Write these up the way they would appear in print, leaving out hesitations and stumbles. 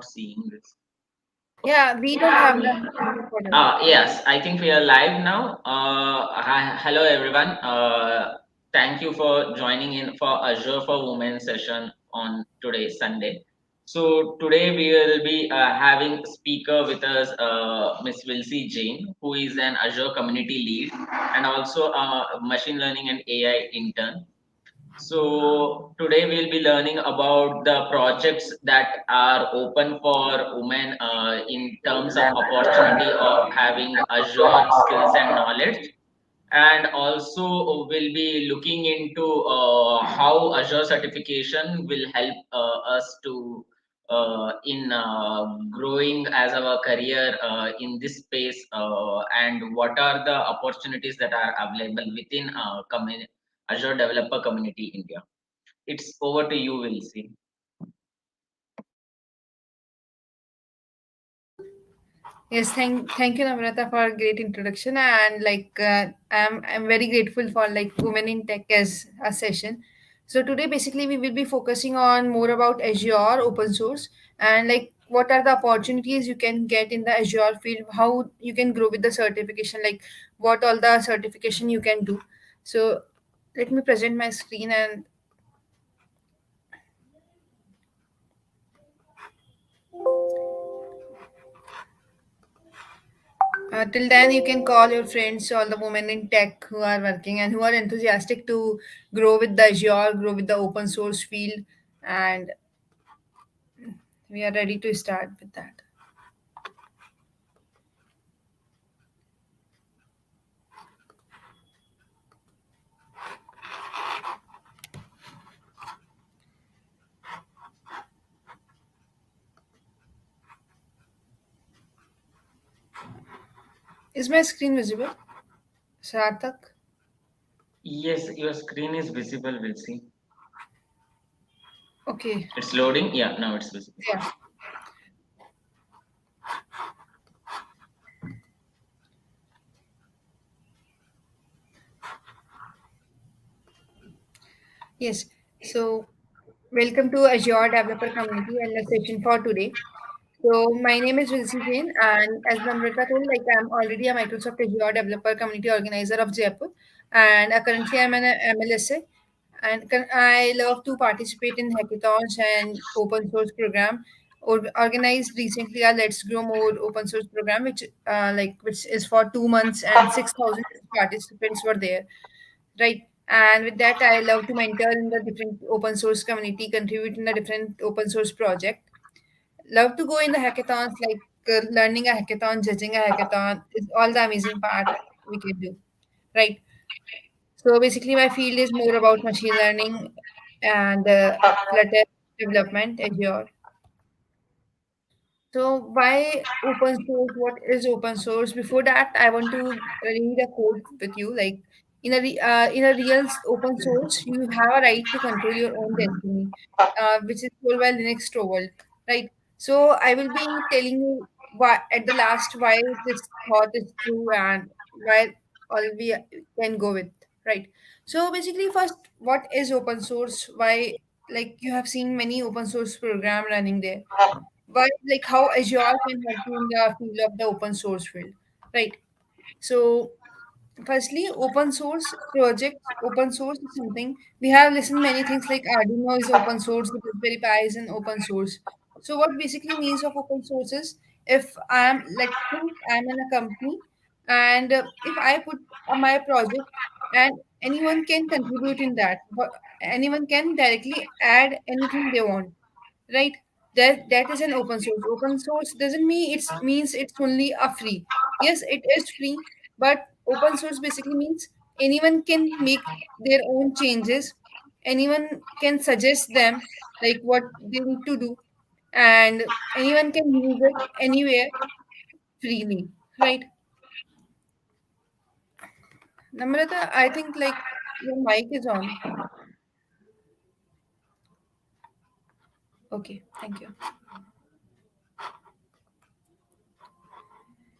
seeing this. Yeah, we don't have the recorded. Yes, I think we are live now. Hello everyone. Thank you for joining in for Azure for Women session on today Sunday. So today we will be having speaker with us, Miss Wilsey Jain, who is an Azure community lead and also a machine learning and AI intern. So today we'll be learning about the projects that are open for women in terms of opportunity of having Azure skills and knowledge. And also we'll be looking into how Azure certification will help us to in growing as our career in this space and what are the opportunities that are available within Azure developer community India. It's over to you, Will see. Yes, thank you, Namrata, for a great introduction. And I'm very grateful for like Women in Tech as a session. So today, basically, we will be focusing on more about Azure open source and like what are the opportunities you can get in the Azure field, how you can grow with the certification, like what all the certification you can do. So let me present my screen and till then, you can call your friends, all the women in tech who are working and who are enthusiastic to grow with the Azure, grow with the open source field, and we are ready to start with that. Is my screen visible? Sarthak? Yes, your screen is visible, Will see. Okay, It's loading. Yeah, now it's visible. yeah. Yes. So, welcome to Azure Developer Community and the session for today. So, my name is Vilsi Jain, and as Namrata told, like I'm already a Microsoft Azure Developer Community Organizer of Jaipur, and currently I'm an MLSA. And I love to participate in hackathons and open source program. Organized recently a Let's Grow More open source program, which is for 2 months and 6,000 participants were there, right? And with that, I love to mentor in the different open source community, contribute in the different open source project. Love to go in the hackathons, like learning a hackathon, judging a hackathon is all the amazing part we can do, right? So basically, my field is more about machine learning and Flutter development, Azure. So why open source? What is open source? Before that, I want to read a quote with you. Like in a real open source, you have a right to control your own destiny, which is told by Linux Torvald, right? So I will be telling you why at the last why this thought is true and why all we can go with, right? So basically, first, what is open source? Why, like you have seen many open source program running there, but like how Azure can help you in the field of the open source field, right? So firstly, open source projects, open source is something we have listened many things like Arduino is open source, Raspberry Pi is an open source. So what basically means of open source is if I am like think I'm in a company and if I put my project and anyone can contribute in that, but anyone can directly add anything they want, right? That is an open source. Open source doesn't mean it's means it's only a free. Yes, it is free, but open source basically means anyone can make their own changes, anyone can suggest them like what they need to do, and anyone can use it anywhere freely, right? Namrata, I think like your mic is on. Okay, thank you.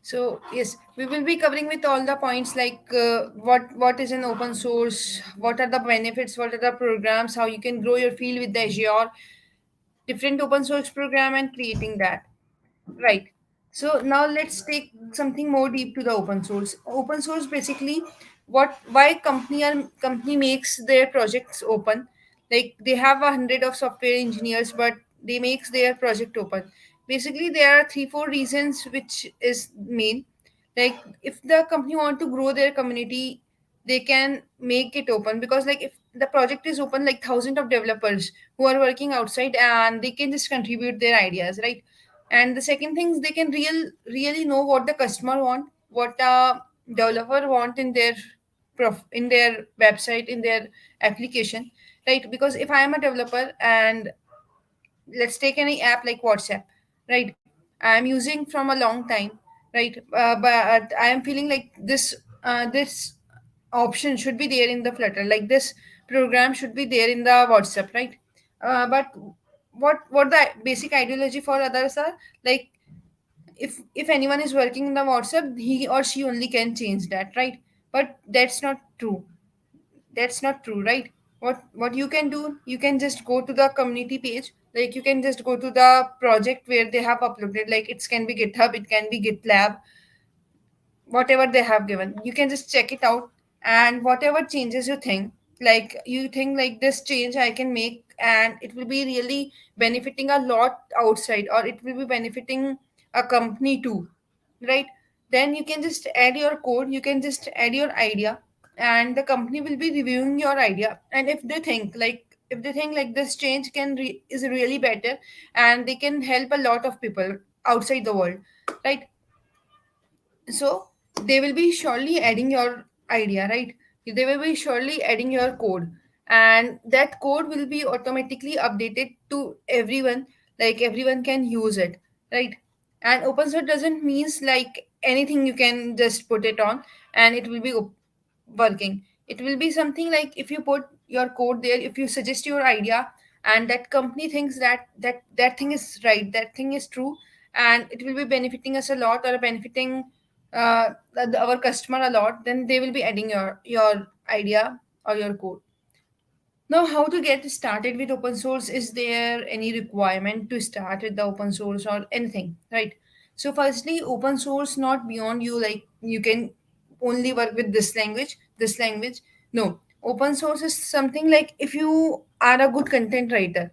So yes, we will be covering with all the points like what is an open source, what are the benefits, what are the programs, how you can grow your field with the Azure, different open source program and creating that. Right. So now let's take something more deep to the open source. Open source basically what why company makes their projects open. Like they have 100 of software engineers, but they makes their project open. Basically, there are three four reasons which is main. Like if the company want to grow their community, they can make it open, because like if the project is open, like thousands of developers who are working outside and they can just contribute their ideas, right? And the second thing is they can really know what the customer want, what a developer want in their in their website, in their application, right? Because if I am a developer and let's take any app like WhatsApp, right? I am using from a long time, right? But I am feeling like this option should be there in the Flutter, like this program should be there in the WhatsApp, right? But what the basic ideology for others are, like if anyone is working in the WhatsApp, he or she only can change that, right? But that's not true. That's not true, right? What you can do, you can just go to the community page, like you can just go to the project where they have uploaded, like it can be GitHub, it can be GitLab, whatever they have given, you can just check it out. And whatever changes you think, like you think like this change I can make and it will be really benefiting a lot outside, or it will be benefiting a company too, right? Then you can just add your code, you can just add your idea, and the company will be reviewing your idea. And if they think like this change is really better, and they can help a lot of people outside the world, right? So they will be surely adding your idea, right? They will be surely adding your code, and that code will be automatically updated to everyone, like everyone can use it, right? And open source doesn't means like anything you can just put it on and it will be working. It will be something like if you put your code there, if you suggest your idea, and that company thinks that thing is right, that thing is true, and it will be benefiting us a lot, or benefiting our customer a lot, then they will be adding your idea or your code. Now, how to get started with open source? Is there any requirement to start with the open source or anything, right? So, firstly, open source not beyond you, like you can only work with this language. No, open source is something like if you are a good content writer,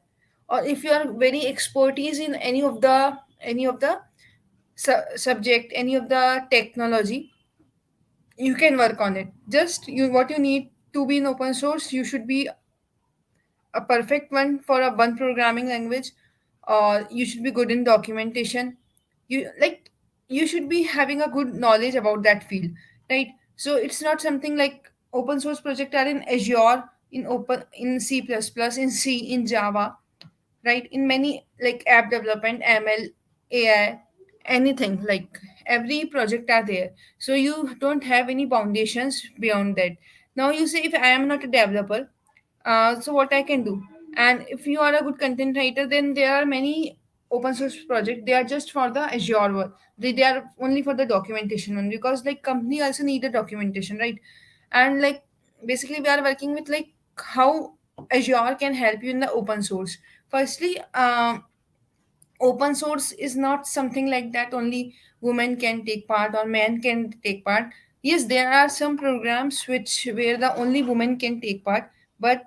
or if you are very expertise in any of the subject, any of the technology, you can work on it. Just you, what you need to be in open source, you should be a perfect one for a one programming language, or you should be good in documentation. You like you should be having a good knowledge about that field, right? So it's not something like open source project are in Azure, in C++, in C, in Java, right? In many like app development, ML, AI, anything, like every project are there. So you don't have any foundations beyond that. Now you say if I am not a developer, so what I can do? And if you are a good content writer, then there are many open source projects. They are just for the Azure work. They are only for the documentation one, because like company also need a documentation, right? And like basically we are working with like how Azure can help you in the open source. Firstly, open source is not something like that only women can take part or men can take part. Yes, there are some programs which where the only women can take part, but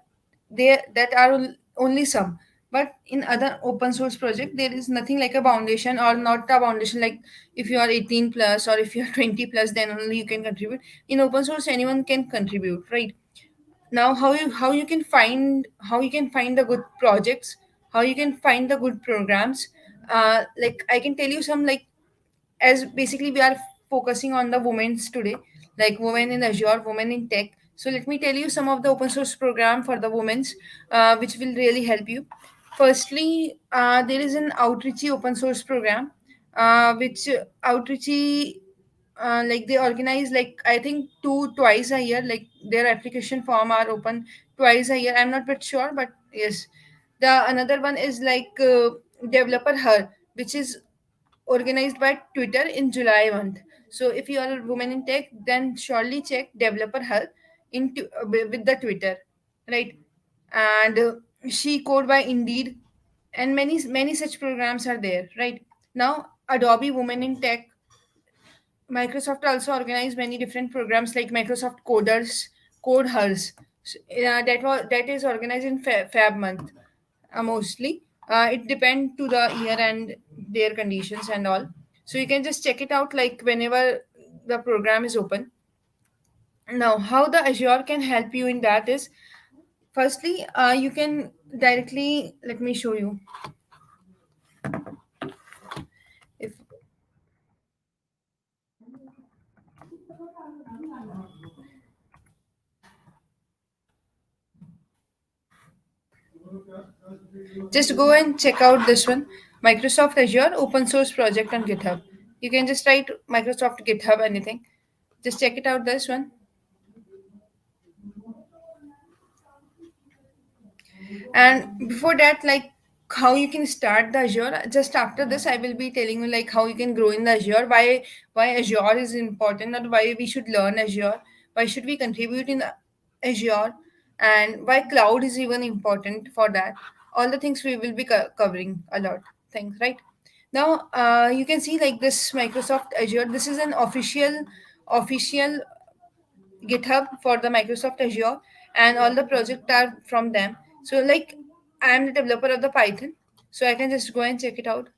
there that are only some. But in other open source project, there is nothing like a foundation, or not a foundation like if you are 18 plus or if you are 20 plus, then only you can contribute. In open source, anyone can contribute, right? Now how you can find the good projects, how you can find the good programs. Like I can tell you some, like as basically we are focusing on the women's today, like women in Azure, women in tech. So let me tell you some of the open source program for the women's, which will really help you. Firstly, there is an outreachy open source program, which outreachy, like they organize, like I think twice a year, like their application form are open twice a year, I'm not bit sure, but yes. The another one is like developer her, which is organized by Twitter in July month. So if you are a woman in tech, then surely check developer her with the Twitter, right? And she code by Indeed, and many such programs are there, right? Now Adobe Women in Tech, Microsoft also organized many different programs like Microsoft Coders, Code Hers. That is organized in Fab month, mostly. It depends to the year and their conditions and all. So you can just check it out like whenever the program is open. Now, how the Azure can help you in that is, firstly, you can directly, let me show you. If Just go and check out this one, Microsoft Azure open source project on GitHub. You can just write Microsoft GitHub anything. Just check it out this one. And before that, like how you can start the Azure. Just after this, I will be telling you like how you can grow in the Azure, why Azure is important, and why we should learn Azure, why should we contribute in Azure, and why cloud is even important for that. All the things we will be covering a lot things, right? Now, you can see like this Microsoft Azure. This is an official GitHub for the Microsoft Azure, and all the projects are from them. So, like, I am the developer of the Python, so I can just go and check it out.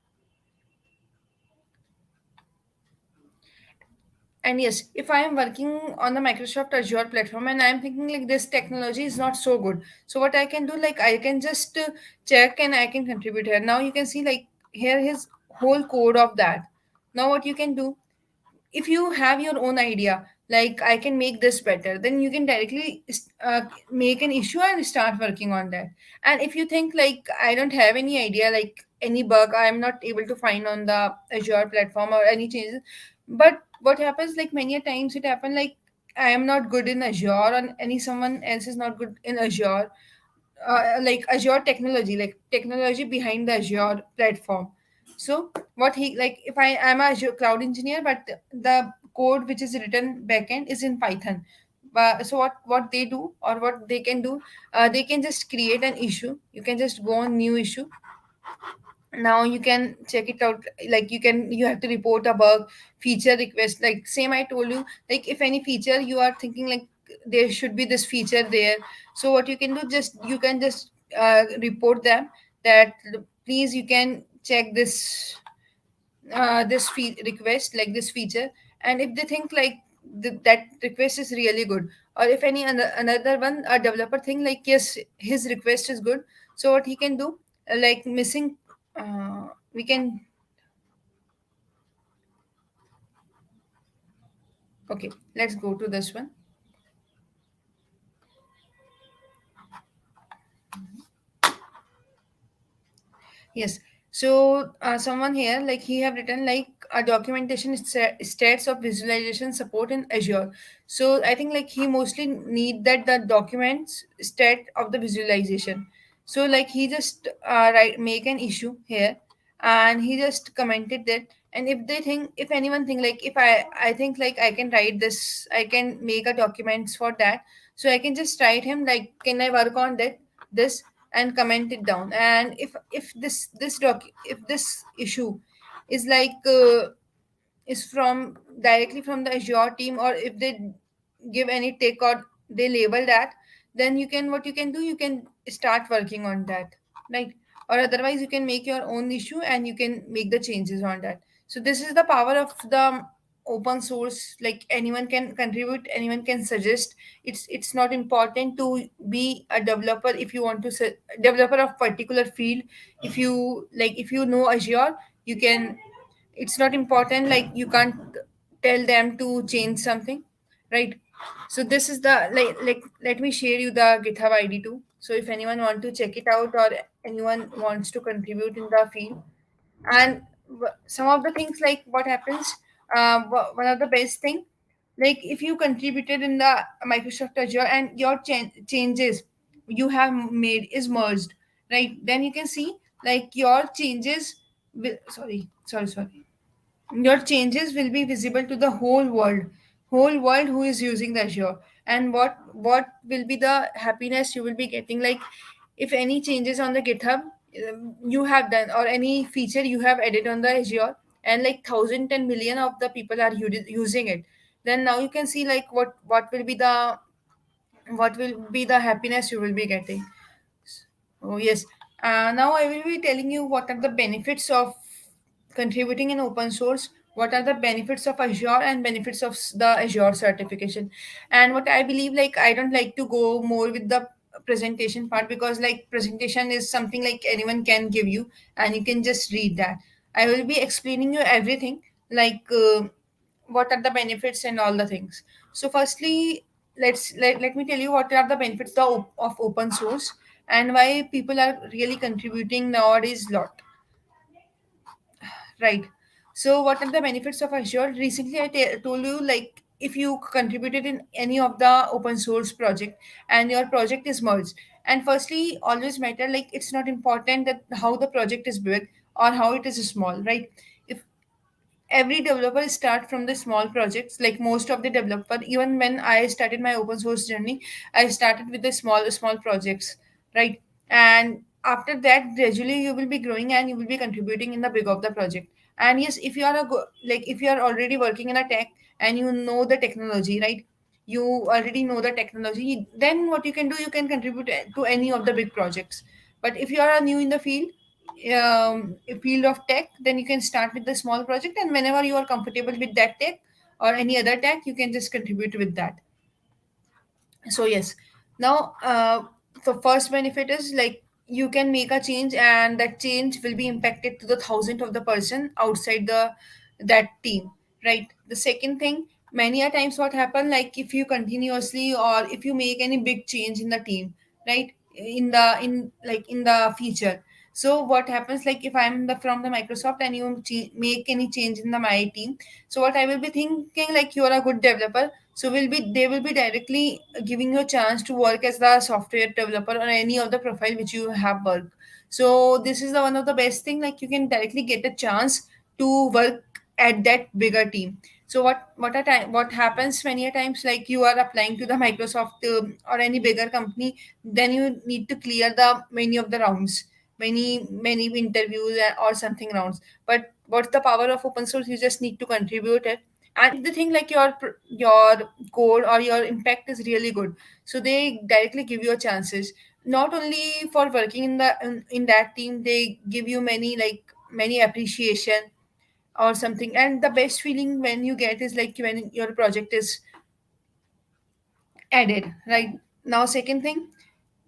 And yes, if I am working on the Microsoft Azure platform and I am thinking like this technology is not so good, so what I can do, like, I can just check and I can contribute here. Now you can see like here his whole code of that. Now what you can do, if you have your own idea like I can make this better, then you can directly make an issue and start working on that. And if you think like I don't have any idea, like any bug I'm not able to find on the Azure platform or any changes, but what happens like many a times it happen like I am not good in Azure and any someone else is not good in Azure, like Azure technology, like technology behind the Azure platform. So what he like, if I am a Azure cloud engineer, but the code which is written backend is in Python. So what they do or what they can do, they can just create an issue. You can just go on new issue. Now you can check it out, like you have to report a bug, feature request, like same I told you, like if any feature you are thinking like there should be this feature there, so what you can do, just you can just report them that please you can check this request, like this feature. And if they think like that request is really good, or if any another one a developer think like yes his request is good, so what he can do, like missing, we can, okay, let's go to this one. Yes. So someone here, like he have written like a documentation stats of visualization support in Azure. So I think like he mostly need that the documents stat of the visualization. So like he just write make an issue here, and he just commented that. And if they think, if anyone think like if I think like I can write this, I can make a documents for that. So I can just write him like, can I work on that this and comment it down. And if if this issue is like is from directly from the Azure team, or if they give any tick or they label that, then you can, what you can do, you can start working on that, right? Or otherwise you can make your own issue and you can make the changes on that. So this is the power of the open source, like anyone can contribute, anyone can suggest. It's not important to be a developer. If you want to developer of particular field, if you like, if you know Azure, you can, it's not important, like you can't tell them to change something, right? So this is the like let me share you the GitHub ID too, so if anyone want to check it out or anyone wants to contribute in the field. And some of the things like what happens, one of the best thing, like if you contributed in the Microsoft Azure and your changes you have made is merged, right? Then you can see like your changes will, sorry, your changes will be visible to the whole world who is using the Azure. And what will be the happiness you will be getting, like if any changes on the GitHub, you have done, or any feature you have added on the Azure, and like 1,010 million of the people are using it, then now you can see like what will be the happiness you will be getting. Oh yes. Now I will be telling you what are the benefits of contributing in open source. What are the benefits of Azure and benefits of the Azure certification? And what I believe, like I don't like to go more with the presentation part, because like presentation is something like anyone can give you and you can just read that. I will be explaining you everything, like what are the benefits and all the things. So firstly, let me tell you what are the benefits of open source and why people are really contributing nowadays lot, right? So what are the benefits of Azure? Recently told you, like if you contributed in any of the open source project and your project is merged, and firstly always matter, like it's not important that how the project is big or how it is small, right? If every developer start from the small projects, like most of the developer, even when I started my open source journey, I started with the small projects, right? And after that, gradually you will be growing and you will be contributing in the big of the project. And yes, if you are like if you are already working in a tech and you know the technology, right? You already know the technology, then what you can do, you can contribute to any of the big projects. But if you are new in the field of tech, then you can start with the small project, and whenever you are comfortable with that tech or any other tech, you can just contribute with that. So yes, now the first benefit is like you can make a change and that change will be impacted to the thousand of the person outside the that team, right? The second thing, many a times what happen, like if you continuously or if you make any big change in the team, right, in the feature. So what happens, like if I'm from the Microsoft and you make any change in the my team, so what I will be thinking, like you are a good developer, so will be they will be directly giving you a chance to work as the software developer or any of the profile which you have worked. So this is the one of the best thing, like you can directly get a chance to work at that bigger team. So what happens many a times, like you are applying to the Microsoft or any bigger company, then you need to clear the many of the rounds, many interviews or something rounds. But what's the power of open source? You just need to contribute it, and if they think like your code or your impact is really good, so they directly give you a chances. Not only for working in that team, they give you many appreciation or something. And the best feeling when you get is like when your project is added, right? Now second thing,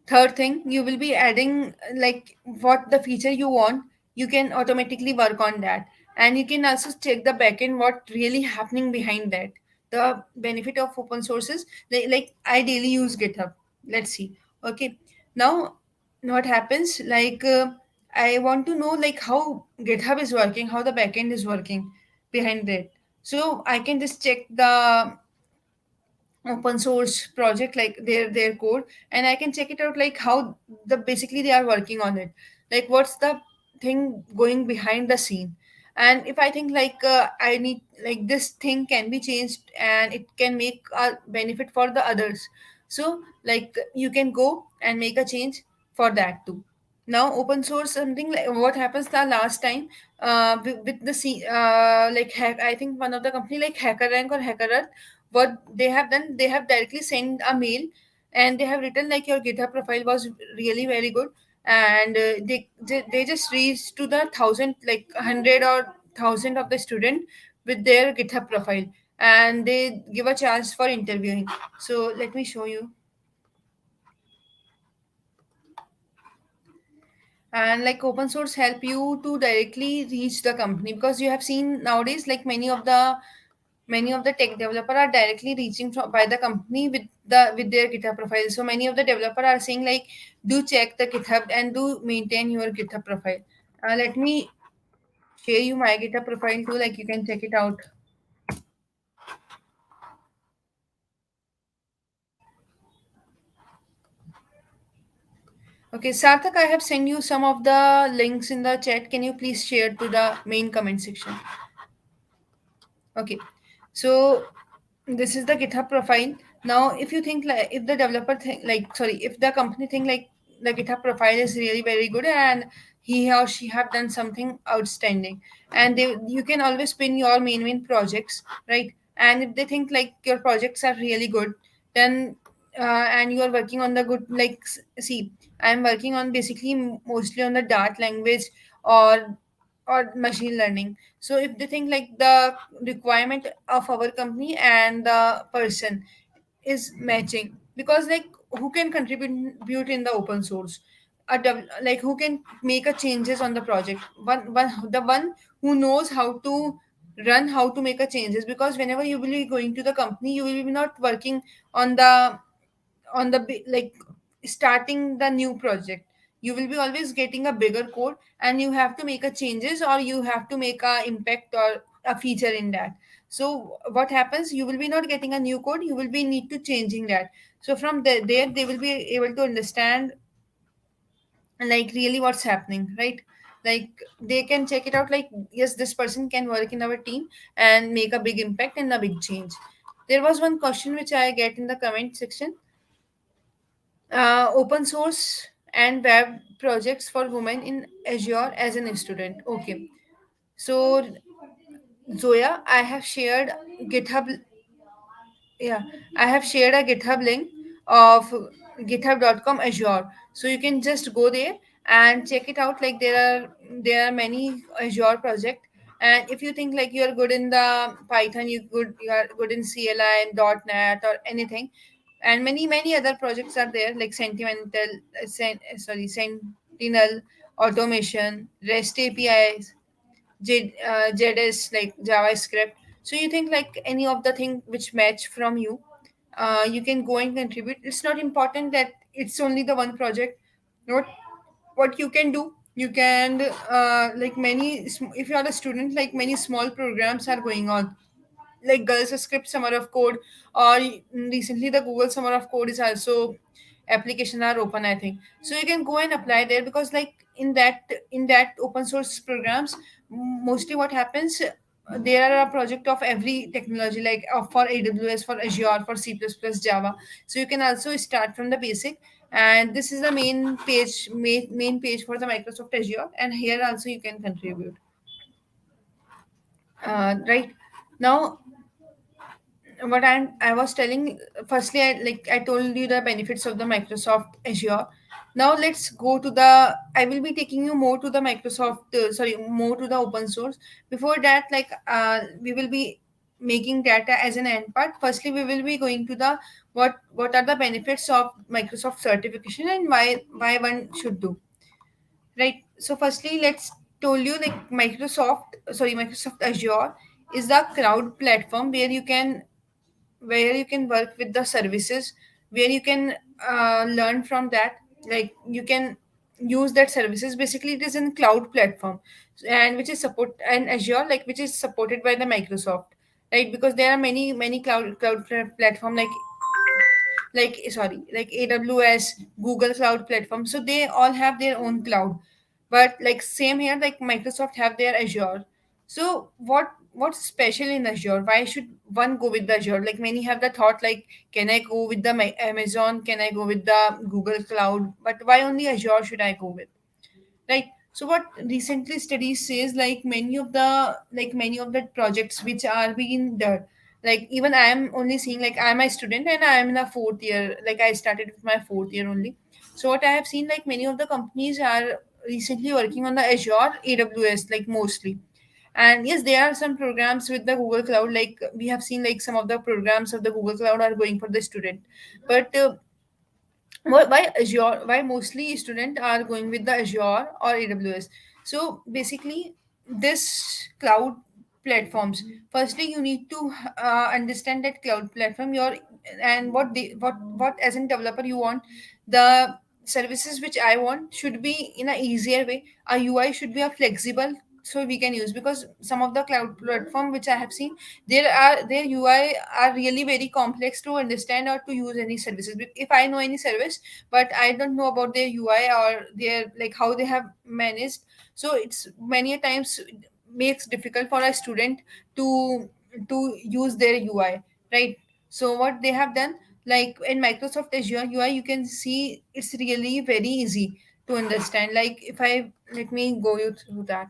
third thing, you will be adding like what the feature you want, you can automatically work on that. And you can also check the backend what really happening behind that. The benefit of open sources, like I daily use GitHub. Let's see. Okay. Now what happens, like I want to know like how GitHub is working, how the backend is working behind it. So I can just check the open source project, like their code, and I can check it out, like how the basically they are working on it, like what's the thing going behind the scene. And if I think like I need like this thing can be changed and it can make a benefit for the others, so like you can go and make a change for that too. Now open source, something like what happens the last time with the like I think one of the company like HackerRank or HackerEarth, what they have done, they have directly sent a mail and they have written like your GitHub profile was really very good, and they just reached to the thousand, like 100 or 1,000 of the student with their GitHub profile, and they give a chance for interviewing. So let me show you. And like open source help you to directly reach the company, because you have seen nowadays like many of the tech developer are directly reaching from by the company with their GitHub profile. So many of the developer are saying like do check the GitHub and do maintain your GitHub profile. Let me share you my GitHub profile too, like you can check it out. Okay, Sarthak, I have sent you some of the links in the chat, can you please share to the main comment section? Okay, so this is the GitHub profile. Now, if you think like if the developer think like sorry, if the company think like the GitHub profile is really very good and he or she have done something outstanding, and you can always pin your main projects, right? And if they think like your projects are really good, then and you are working on the good, like see, I'm working on basically mostly on the Dart language or machine learning. So if they think like the requirement of our company and the person is matching, because like who can contribute in the open source, like who can make a changes on the project, the one who knows how to run, how to make a changes. Because whenever you will be going to the company, you will be not working on like starting the new project. You will be always getting a bigger code, and you have to make a changes, or you have to make a impact or a feature in that. So what happens, you will be not getting a new code, you will be need to changing that. So from there they will be able to understand like really what's happening, right? Like they can check it out, like yes, this person can work in our team and make a big impact and a big change. There was one question which I get in the comment section: open source and web projects for women in Azure as an student. Okay, so Zoya, I have shared GitHub. Yeah, I have shared a GitHub link of github.com Azure. So you can just go there and check it out. Like there are many Azure project. And if you think like you're good in the Python, you are good in CLI and .NET or anything, and many other projects are there like Sentinel automation, REST APIs, JS like JavaScript. So you think like any of the thing which match from you, you can go and contribute. It's not important that it's only the one project. Not what you can do. You can like if you are a student, like many small programs are going on, like girls script summer of code, or recently the Google summer of code is also application are open, I think. So you can go and apply there, because like in that open source programs, mostly what happens, there are a project of every technology, like for AWS, for Azure, for C++, Java. So you can also start from the basic. And this is the main page for the Microsoft Azure, and here also you can contribute, right? Now what I was telling, firstly, I told you the benefits of the Microsoft Azure. Now let's go to the, I will be taking you more to the more to the open source. Before that, we will be making data as an end part. Firstly, we will be going to the what are the benefits of Microsoft certification, and why one should do, right? So firstly, let's told you like Microsoft Azure is the cloud platform where you can work with the services, where you can learn from that. Like you can use that services. Basically it is in cloud platform, and which is support and Azure, like which is supported by the Microsoft, right? Because there are many platform, like AWS, Google Cloud Platform. So they all have their own cloud. But like same here, like Microsoft have their Azure. So what's special in Azure? Why should one go with the Azure? Like many have the thought like, can I go with the Amazon? Can I go with the Google Cloud? But why only Azure should I go with? Right? So what recently studies says, like many of the projects which are being done, like even I am only seeing, like I am a student and I am in a fourth year, like I started with my fourth year only. So what I have seen, like many of the companies are recently working on the Azure AWS, like mostly. And yes, there are some programs with the Google Cloud, like we have seen like some of the programs of the Google Cloud are going for the student. But why Azure? Why mostly student are going with the Azure or AWS? So basically, this cloud platforms. Firstly, you need to understand that cloud platform. And what as a developer you want, the services which I want should be in a easier way. A UI should be a flexible, so we can use. Because some of the cloud platform which I have seen, their UI are really very complex to understand or to use any services. If I know any service, but I don't know about their UI or their, like how they have managed, so it's many a times makes difficult for a student to use their UI, right? So what they have done, like in Microsoft Azure UI, you can see it's really very easy to understand. Like if I let me go you through that.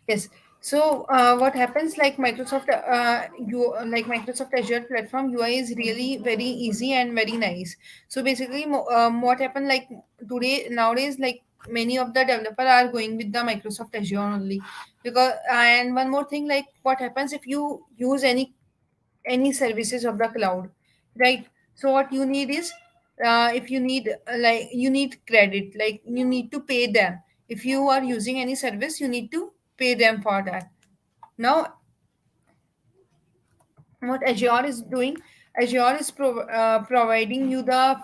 Yes. So what happens like Microsoft Azure platform UI is really very easy and very nice. So basically, what happened like today nowadays, like many of the developer are going with the Microsoft Azure only, because and one more thing, like what happens if you use any services of the cloud, right? So what you need is, if you need like you need credit, like you need to pay them. If you are using any service, you need to pay them for that. Now what Azure is doing, Azure is providing you the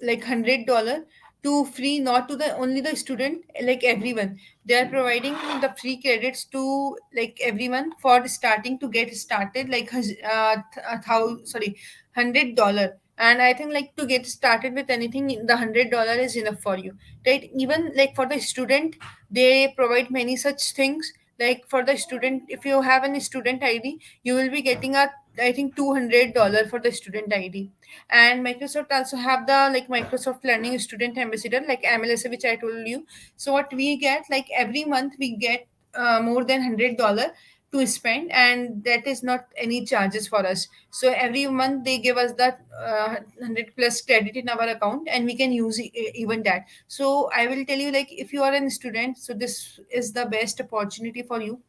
like $100 to free, not to the only the student, like everyone. They are providing the free credits to like everyone for starting to get started, like sorry, $100. And I think like to get started with anything, the $100 is enough for you, right? Even like for the student, they provide many such things. Like for the student, if you have any student ID, you will be getting a, I think, $200 for the student ID. And Microsoft also have the like Microsoft Learning Student Ambassador, like MLSA, which I told you. So what we get, like every month we get more than $100 to spend, and that is not any charges for us. So every month they give us that 100 plus credit in our account, and we can use even that. So I will tell you, like if you are a student, so this is the best opportunity for you.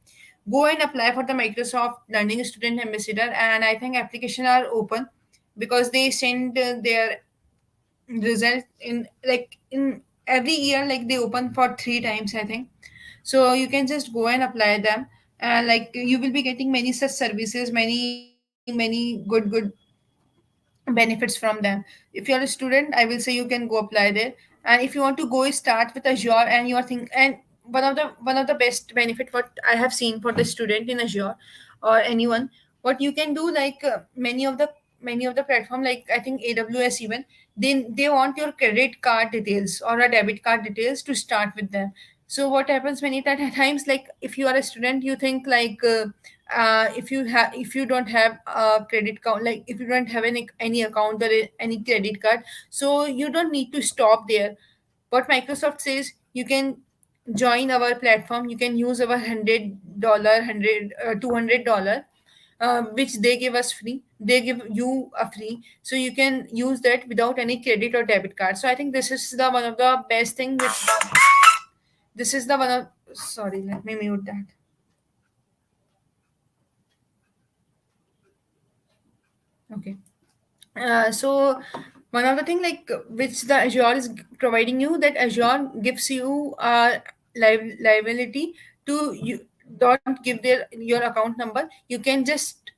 Go and apply for the Microsoft Learning Student Ambassador, and I think application are open, because they send their result in like in every year, like they open for 3 times, I think. So you can just go and apply them, and like you will be getting many such services, many good benefits from them. If you're a student, I will say you can go apply there. And if you want to go start with Azure, and you are think, and one of the best benefit what I have seen for the student in Azure or anyone, what you can do, like many of the platform, like I think AWS even, they want your credit card details or a debit card details to start with them. So what happens many times, like if you are a student, you think like if you don't have a credit card, like if you don't have any account or any credit card, so you don't need to stop there. What Microsoft says, you can join our platform, you can use our $100 $200, which they give us free, they give you a free, so you can use that without any credit or debit card. So I think this is the one of the best thing which this is the one of sorry, let me mute that. Okay. So one of the thing, like which the Azure is providing you, that Azure gives you liability to you. Don't give your account number. You can just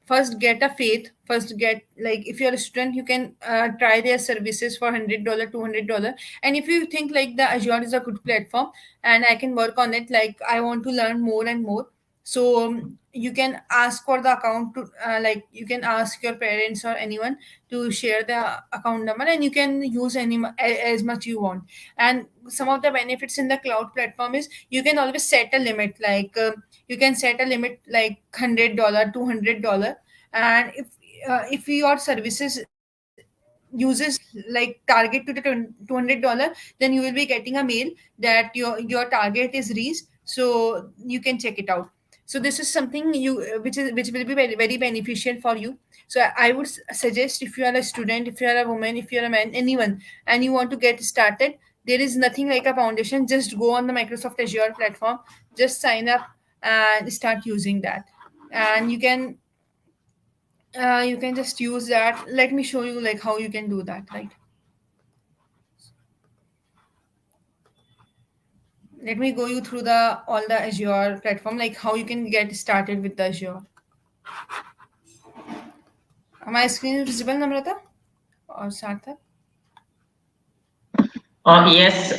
first get a faith, first get, like if you're a student, you can try their services for $100 $200. And if you think like the Azure is a good platform and I can work on it, like I want to learn more and more, so you can ask for the account to like you can ask your parents or anyone to share the account number, and you can use as much you want. And some of the benefits in the cloud platform is you can always set a limit, like you can set a limit like $100 $200. And if your services uses like target to the $200, then you will be getting a mail that your target is reached, so you can check it out. So this is something which will be very, very beneficial for you. So I would suggest, if you are a student, if you are a woman, if you are a man, anyone, and you want to get started, there is nothing like a foundation. Just go on the Microsoft Azure platform, just sign up and start using that. And you can just use that. Let me show you like how you can do that, right? Let me go you through the all the Azure platform, like how you can get started with the Azure. My screen is visible, Namrata or Sarthak? Yes,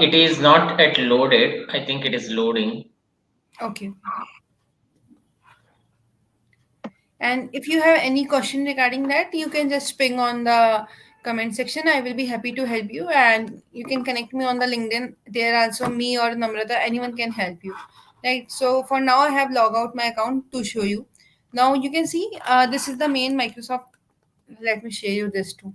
it is not yet loaded. I think it is loading. Okay. And if you have any question regarding that, you can just ping on the comment section. I will be happy to help you, and you can connect me on the LinkedIn. There also me or Namrata, anyone can help you. Right. So for now, I have log out my account to show you. Now you can see this is the main Microsoft. Let me share you this too.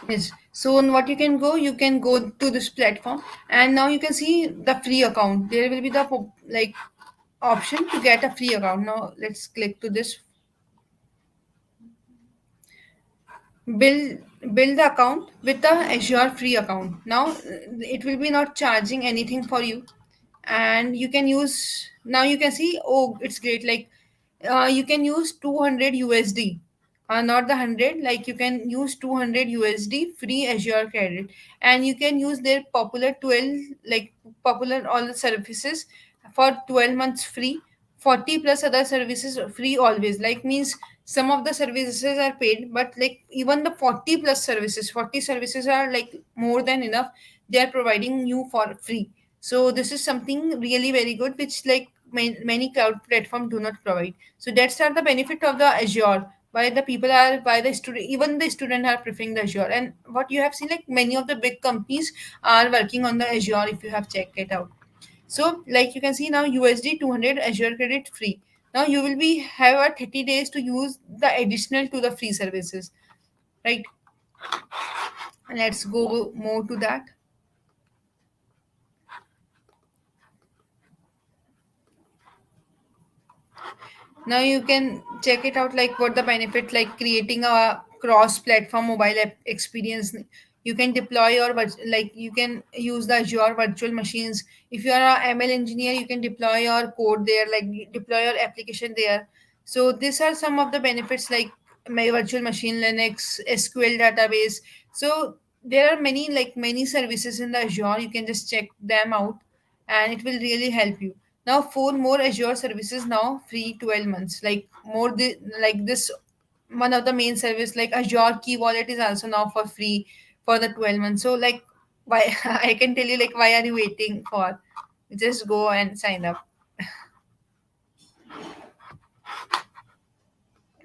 Yes. So what you can go to this platform, and now you can see the free account. There will be the like option to get a free account. Now let's click to this build build the account with the Azure free account. Now it will be not charging anything for you, and you can use. Now you can see, oh, it's great. Like you can use 200 USD, not the 100. Like you can use 200 USD free Azure credit, and you can use their popular 12, like popular all the services for 12 months free. 40 plus other services free always, like means some of the services are paid, but like even the 40 plus services, 40 services are like more than enough. They are providing you for free. So this is something really very good, which like many cloud platform do not provide. So that's are the benefit of the Azure. Why the people are, why the student, even the student are preferring the Azure. And what you have seen, like many of the big companies are working on the Azure. If you have checked it out, so like you can see now USD 200 Azure credit free. Now you will be have a 30 days to use the additional to the free services, right? Let's go more to that. Now you can check it out, like what the benefit, like creating a cross platform mobile app experience. You can deploy your like you can use the Azure virtual machines. If you are a ML engineer, you can deploy your code there, like deploy your application there. So these are some of the benefits, like my virtual machine, Linux, SQL database. So there are many, like many services in the Azure. You can just check them out, and it will really help you. Now, four more Azure services now free 12 months. Like more like this, one of the main service like Azure Key Wallet is also now for free for the 12 months. So like why I can tell you, like why are you waiting for? Just go and sign up.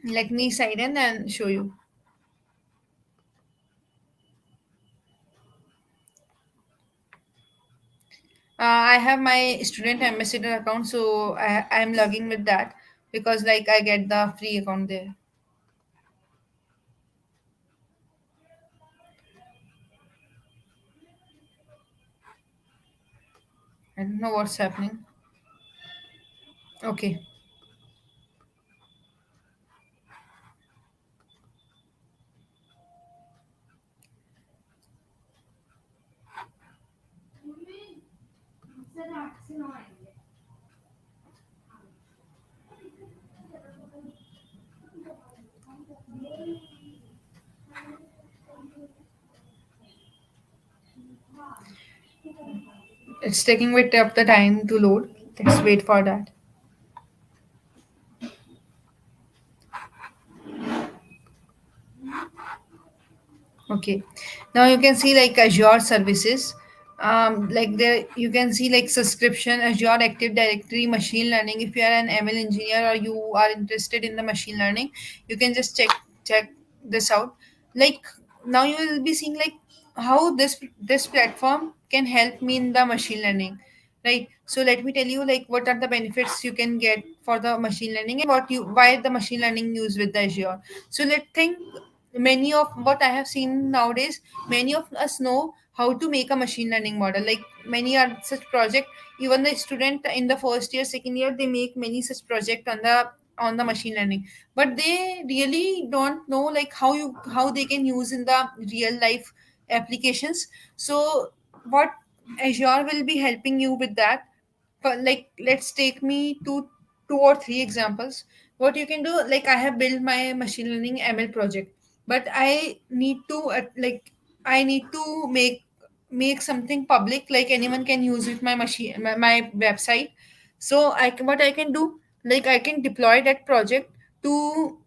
Let me sign in and show you. I have my student ambassador account, so I'm logging with that because like I get the free account there. I don't know what's happening. Okay. It's taking bit of the time to load. Let's wait for that. Okay. Now you can see like Azure services. Like there you can see like subscription, Azure Active Directory, machine learning. If you are an ML engineer or you are interested in the machine learning, you can just check this out. Like now you will be seeing like how this platform can help me in the machine learning, right? So let me tell you like what are the benefits you can get for the machine learning, and what you why the machine learning used with the Azure. So let's think, many of what I have seen nowadays, many of us know how to make a machine learning model. Like many are such project, even the student in the first year, second year, they make many such project on the machine learning, but they really don't know like how they can use in the real life applications. So what Azure will be helping you with that. But like let's take me to two or three examples. What you can do, like I have built my machine learning ML project, but I need to I need to make something public, like anyone can use with my my website. So what I can do, like I can deploy that project to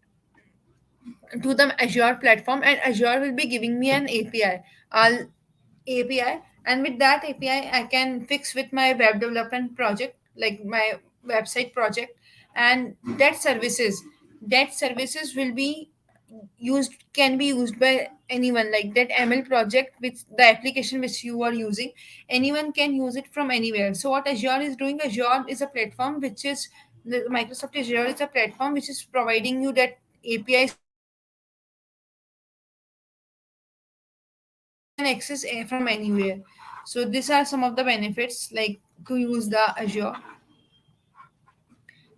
the Azure platform, and Azure will be giving me an API. I'll API, and with that API I can fix with my web development project, like my website project. And that services will be used, can be used by anyone, like that ML project, which the application which you are using, anyone can use it from anywhere. So what Azure is doing, Azure is a platform which is, the Microsoft Azure is a platform which is providing you that API services which you can access from anywhere. So these are some of the benefits, like to use the Azure.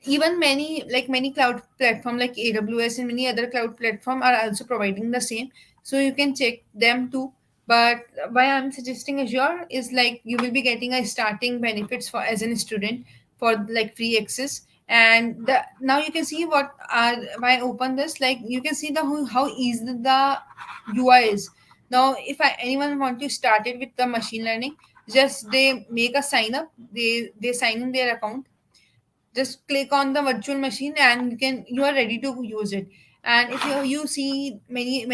Even many cloud platform like AWS and many other cloud platform are also providing the same, so you can check them too. But why I'm suggesting Azure is like you will be getting a starting benefits for as a student, for like free access. And now you can see what are, why I open this, like you can see the how easy the UI is. Now if anyone want to start it with the machine learning, just they make a sign up, they sign in their account, just click on the virtual machine and you are ready to use it. And if you see many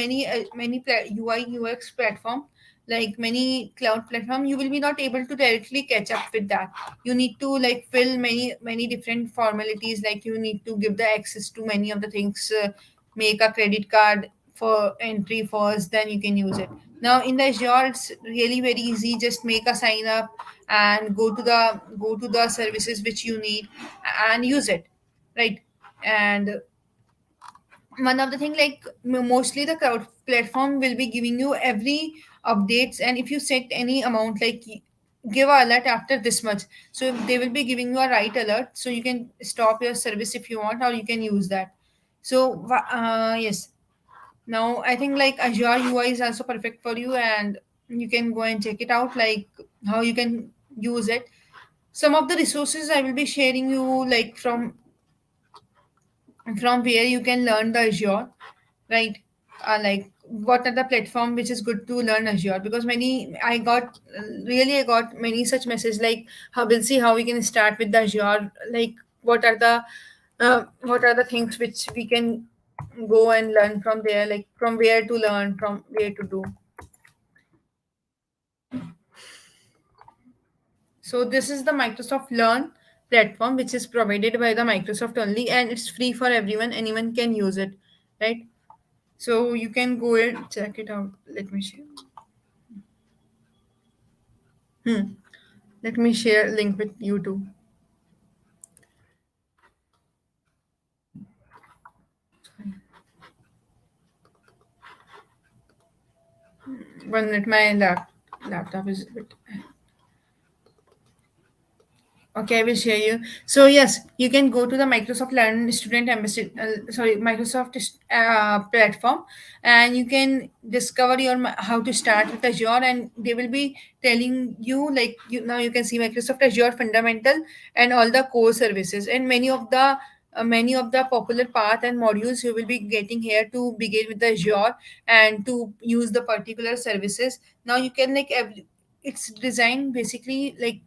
UI UX platform, like many cloud platform, you will be not able to directly catch up with that. You need to like fill many different formalities, like you need to give the access to many of the things, make a credit card for entry first, then you can use it. Now in the Azure it's really very easy, just make a sign up and go to the services which you need and use it, right? And one of the thing, like mostly the cloud platform will be giving you every updates, and if you set any amount, like give a alert after this much, so they will be giving you a right alert, so you can stop your service if you want, or you can use that. So yes, now I think like Azure UI is also perfect for you, and you can go and check it out, like how you can use it. Some of the resources I will be sharing you, like from where you can learn the Azure, right? Like what are the platform which is good to learn Azure, because many I got many such messages, like how we'll see how we can start with the Azure, like what are the things which we can go and learn from there, like from where to learn, from where to do. So this is the Microsoft Learn platform, which is provided by the Microsoft only, and it's free for everyone. Anyone can use it, right? So you can go and check it out. Let me share. Hmm. Let me share link with you too. One minute, my laptop is a bit. Okay, I will share you. So yes, you can go to the Microsoft Learn Student Ambassador, Microsoft platform, and you can discover how to start with Azure, and they will be telling you, like now you can see Microsoft Azure Fundamental and all the core services, and many of the popular path and modules you will be getting here to begin with the Azure and to use the particular services. Now you can it's designed basically like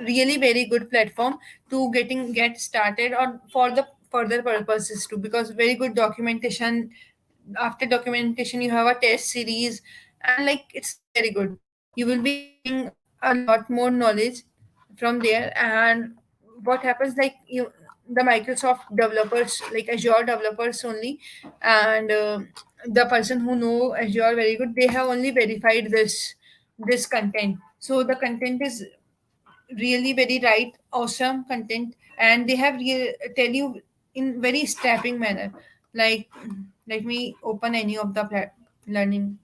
really very good platform to get started or for the further purposes too, because very good documentation. After documentation you have a test series, and like it's very good. You will be getting a lot more knowledge from there. And what happens, like the Microsoft developers, like Azure developers only, and the person who know Azure very good, they have only verified this content. So the content is really very right, awesome content, and they have tell you in very strapping manner. Like let me open any of the learning.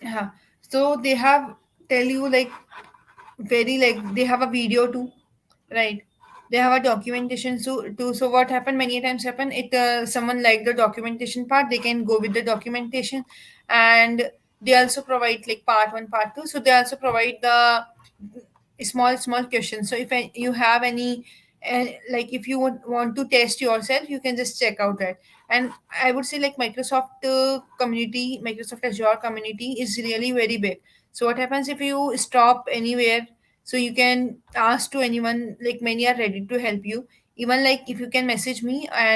Yeah. So they have tell you like very, like they have a video too, right? They have a documentation so too. So what happened, many times happen, it someone like the documentation part, they can go with the documentation. And they also provide like part one, part two, so they also provide the small questions. So if you have any, like if you want to test yourself, you can just check out that. And I would say like Microsoft community, Microsoft Azure community is really very big. So what happens if you stop anywhere, so you can ask to anyone, like many are ready to help you. Even like if you can message me, and